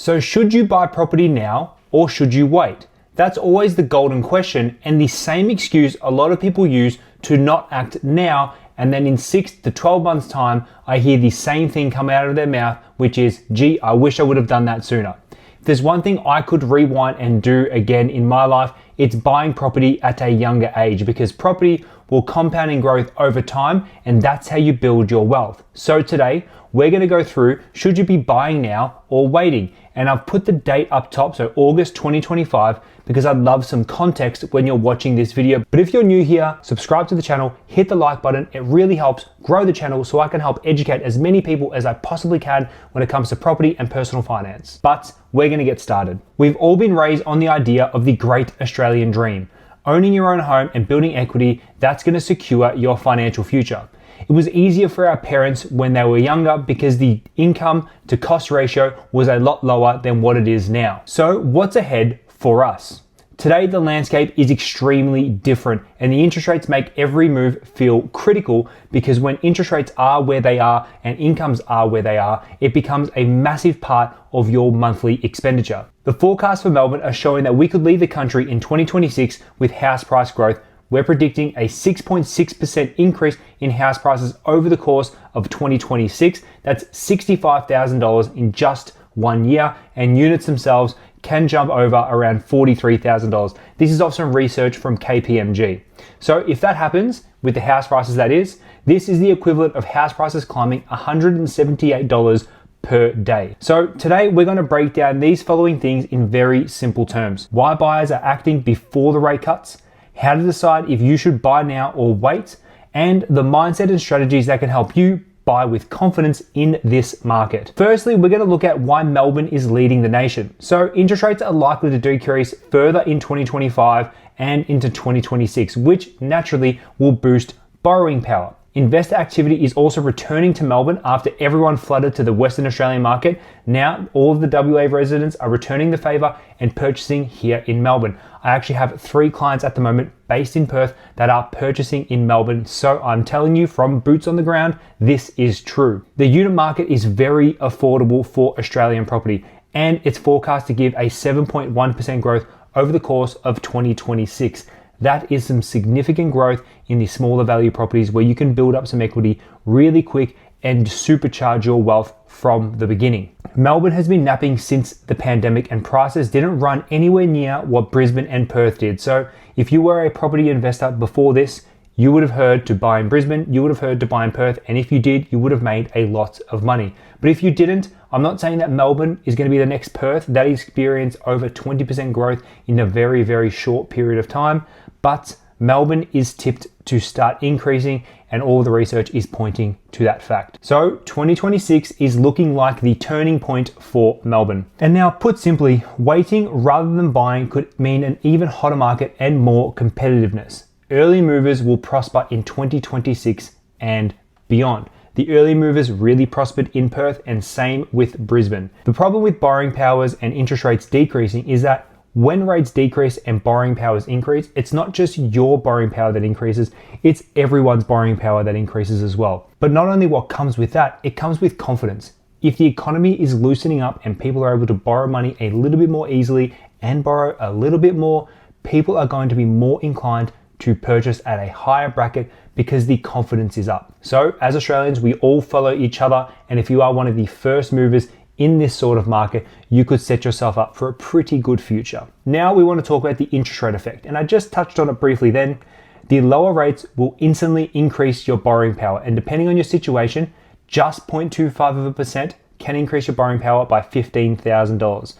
So should you buy property now or should you wait? That's always the golden question, and the same excuse a lot of people use to not act now, and then in 6 to 12 months time, I hear the same thing come out of their mouth, which is, gee, I wish I would have done that sooner. If there's one thing I could rewind and do again in my life, it's buying property at a younger age, because property will compound in growth over time, and that's how you build your wealth. So today, we're going to go through, should you be buying now or waiting? And I've put the date up top, so August 2025, because I'd love some context when you're watching this video. But if you're new here, subscribe to the channel, hit the like button. It really helps grow the channel so I can help educate as many people as I possibly can when it comes to property and personal finance. But we're going to get started. We've all been raised on the idea of the great Australian dream. Owning your own home and building equity, that's going to secure your financial future. It was easier for our parents when they were younger because the income to cost ratio was a lot lower than what it is now. So what's ahead for us? Today, the landscape is extremely different, and the interest rates make every move feel critical, because when interest rates are where they are and incomes are where they are, it becomes a massive part of your monthly expenditure. The forecasts for Melbourne are showing that we could leave the country in 2026 with house price growth. We're predicting a 6.6% increase in house prices over the course of 2026. That's $65,000 in just 1 year, and units themselves can jump over around $43,000. This is off some research from KPMG. So if that happens with the house prices, this is the equivalent of house prices climbing $178 per day. So today we're going to break down these following things in very simple terms: why buyers are acting before the rate cuts, how to decide if you should buy now or wait, and the mindset and strategies that can help you buy with confidence in this market. Firstly, we're going to look at why Melbourne is leading the nation. So interest rates are likely to decrease further in 2025 and into 2026, which naturally will boost borrowing power. Investor activity is also returning to Melbourne after everyone flooded to the Western Australian market. Now all of the WA residents are returning the favour and purchasing here in Melbourne. I actually have 3 clients at the moment based in Perth that are purchasing in Melbourne. So I'm telling you from boots on the ground, this is true. The unit market is very affordable for Australian property, and it's forecast to give a 7.1% growth over the course of 2026. That is some significant growth in the smaller value properties where you can build up some equity really quick and supercharge your wealth from the beginning. Melbourne has been napping since the pandemic, and prices didn't run anywhere near what Brisbane and Perth did. So if you were a property investor before this, you would have heard to buy in Brisbane, you would have heard to buy in Perth, and if you did, you would have made a lot of money. But if you didn't, I'm not saying that Melbourne is going to be the next Perth that experienced over 20% growth in a very, very short period of time, but Melbourne is tipped to start increasing, and all the research is pointing to that fact. So 2026 is looking like the turning point for Melbourne. And now, put simply, waiting rather than buying could mean an even hotter market and more competitiveness. Early movers will prosper in 2026 and beyond. The early movers really prospered in Perth, and same with Brisbane. The problem with borrowing powers and interest rates decreasing is that when rates decrease and borrowing powers increase, it's not just your borrowing power that increases, it's everyone's borrowing power that increases as well. But not only what comes with that, it comes with confidence. If the economy is loosening up and people are able to borrow money a little bit more easily and borrow a little bit more, people are going to be more inclined to purchase at a higher bracket because the confidence is up. So as Australians, we all follow each other, and if you are one of the first movers in this sort of market, you could set yourself up for a pretty good future. Now we want to talk about the interest rate effect, and I just touched on it briefly then. The lower rates will instantly increase your borrowing power, and depending on your situation, just 0.25% can increase your borrowing power by $15,000.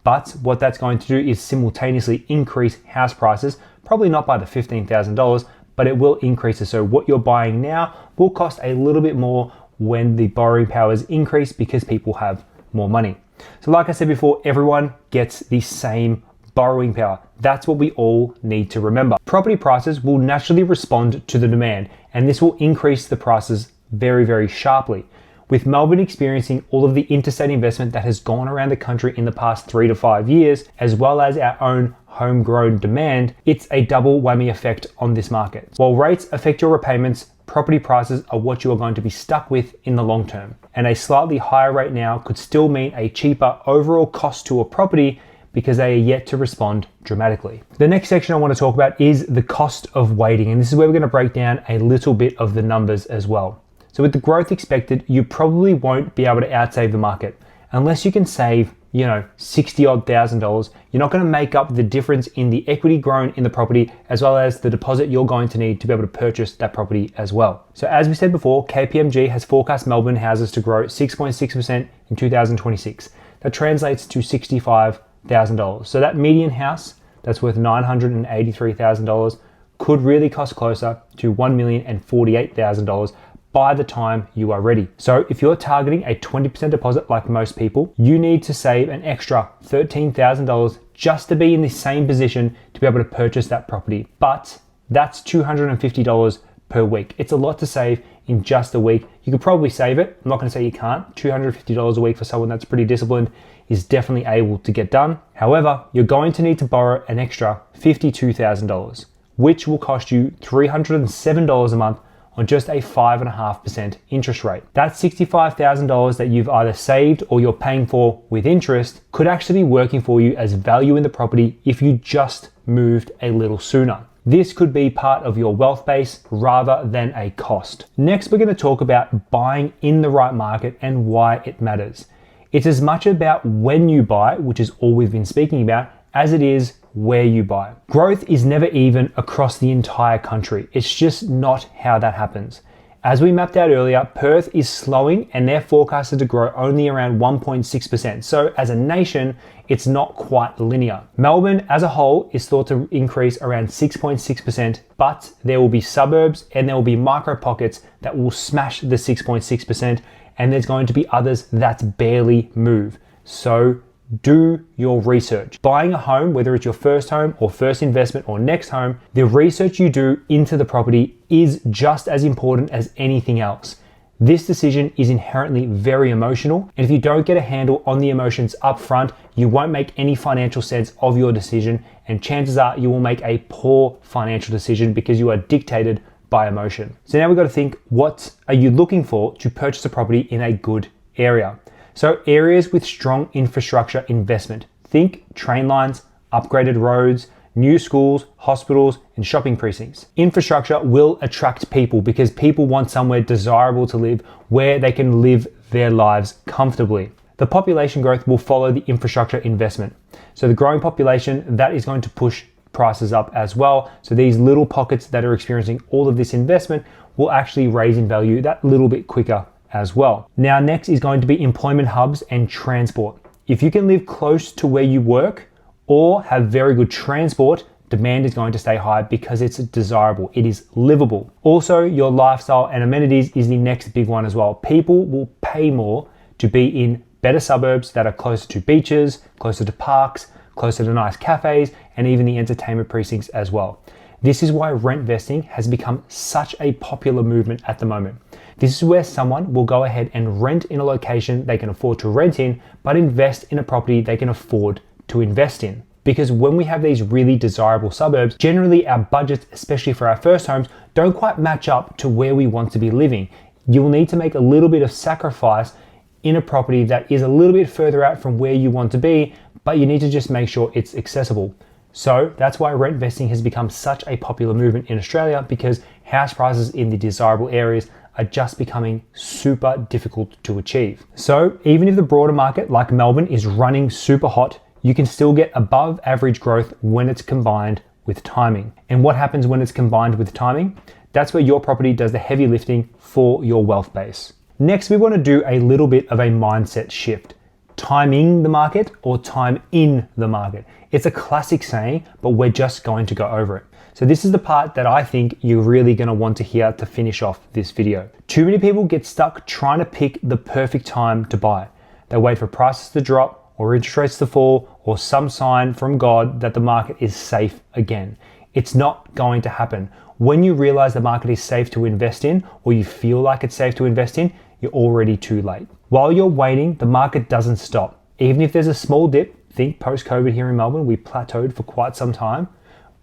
But what that's going to do is simultaneously increase house prices, probably not by the $15,000, but it will increase it. So what you're buying now will cost a little bit more when the borrowing powers increase because people have more money. So like I said before, everyone gets the same borrowing power. That's what we all need to remember. Property prices will naturally respond to the demand, and this will increase the prices very, very sharply. With Melbourne experiencing all of the interstate investment that has gone around the country in the past 3 to 5 years, as well as our own homegrown demand, it's a double whammy effect on this market. While rates affect your repayments, property prices are what you are going to be stuck with in the long term. And a slightly higher rate now could still mean a cheaper overall cost to a property because they are yet to respond dramatically. The next section I want to talk about is the cost of waiting. And this is where we're going to break down a little bit of the numbers as well. So with the growth expected, you probably won't be able to outsave the market. Unless you can save, $60,000, you're not going to make up the difference in the equity grown in the property, as well as the deposit you're going to need to be able to purchase that property as well. So as we said before, KPMG has forecast Melbourne houses to grow 6.6% in 2026. That translates to $65,000. So that median house that's worth $983,000 could really cost closer to $1,048,000 by the time you are ready. So if you're targeting a 20% deposit like most people, you need to save an extra $13,000 just to be in the same position to be able to purchase that property. But that's $250 per week. It's a lot to save in just a week. You could probably save it. I'm not going to say you can't. $250 a week for someone that's pretty disciplined is definitely able to get done. However, you're going to need to borrow an extra $52,000, which will cost you $307 a month on just a 5.5% interest rate. That $65,000 that you've either saved or you're paying for with interest could actually be working for you as value in the property if you just moved a little sooner. This could be part of your wealth base rather than a cost. Next, we're going to talk about buying in the right market and why it matters. It's as much about when you buy, which is all we've been speaking about, as it is where you buy. Growth is never even across the entire country. It's just not how that happens. As we mapped out earlier, Perth is slowing and they're forecasted to grow only around 1.6%. So as a nation, it's not quite linear. Melbourne as a whole is thought to increase around 6.6%, but there will be suburbs and there will be micro pockets that will smash the 6.6%, and there's going to be others that barely move. So do your research. Buying a home, whether it's your first home or first investment or next home, the research you do into the property is just as important as anything else. This decision is inherently very emotional, and if you don't get a handle on the emotions up front, you won't make any financial sense of your decision, and chances are you will make a poor financial decision because you are dictated by emotion. So now we've got to think, what are you looking for to purchase a property in a good area? So areas with strong infrastructure investment. Think train lines, upgraded roads, new schools, hospitals, and shopping precincts. Infrastructure will attract people because people want somewhere desirable to live where they can live their lives comfortably. The population growth will follow the infrastructure investment. So the growing population, that is going to push prices up as well. So these little pockets that are experiencing all of this investment will actually raise in value that little bit quicker as well. Now, next is going to be employment hubs and transport. If you can live close to where you work or have very good transport, demand is going to stay high because it's desirable, it is livable. Also, your lifestyle and amenities is the next big one as well. People will pay more to be in better suburbs that are closer to beaches, closer to parks, closer to nice cafes, and even the entertainment precincts as well. This is why rent vesting has become such a popular movement at the moment. This is where someone will go ahead and rent in a location they can afford to rent in, but invest in a property they can afford to invest in. Because when we have these really desirable suburbs, generally our budgets, especially for our first homes, don't quite match up to where we want to be living. You will need to make a little bit of sacrifice in a property that is a little bit further out from where you want to be, but you need to just make sure it's accessible. So that's why rent vesting has become such a popular movement in Australia, because house prices in the desirable areas are just becoming super difficult to achieve. So even if the broader market like Melbourne is running super hot, you can still get above average growth when it's combined with timing. And what happens when it's combined with timing? That's where your property does the heavy lifting for your wealth base. Next, we want to do a little bit of a mindset shift. Timing the market or time in the market. It's a classic saying, but we're just going to go over it. So this is the part that I think you're really going to want to hear to finish off this video. Too many people get stuck trying to pick the perfect time to buy. They wait for prices to drop or interest rates to fall or some sign from God that the market is safe again. It's not going to happen. When you realize the market is safe to invest in, or you feel like it's safe to invest in, you're already too late. While you're waiting, the market doesn't stop. Even if there's a small dip, think post-COVID here in Melbourne, we plateaued for quite some time.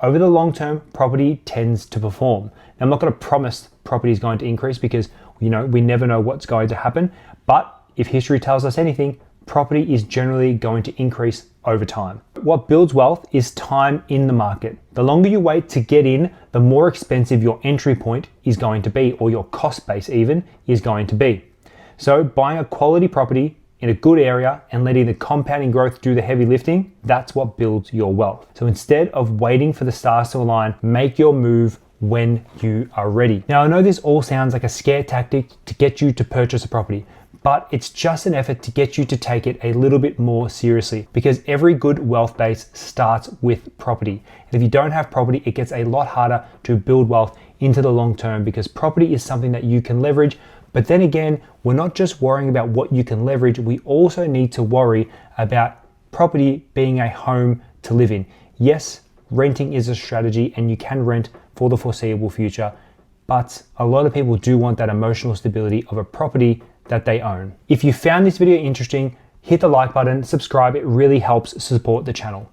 Over the long term, property tends to perform. Now, I'm not going to promise property is going to increase because, we never know what's going to happen. But if history tells us anything, property is generally going to increase over time. What builds wealth is time in the market. The longer you wait to get in, the more expensive your entry point is going to be, or your cost base even is going to be. So buying a quality property in a good area and letting the compounding growth do the heavy lifting, that's what builds your wealth. So instead of waiting for the stars to align, make your move when you are ready. Now, I know this all sounds like a scare tactic to get you to purchase a property, but it's just an effort to get you to take it a little bit more seriously, because every good wealth base starts with property. And if you don't have property, it gets a lot harder to build wealth into the long term, because property is something that you can leverage. But then again, we're not just worrying about what you can leverage, we also need to worry about property being a home to live in. Yes, renting is a strategy and you can rent for the foreseeable future, but a lot of people do want that emotional stability of a property that they own. If you found this video interesting, hit the like button, subscribe, it really helps support the channel.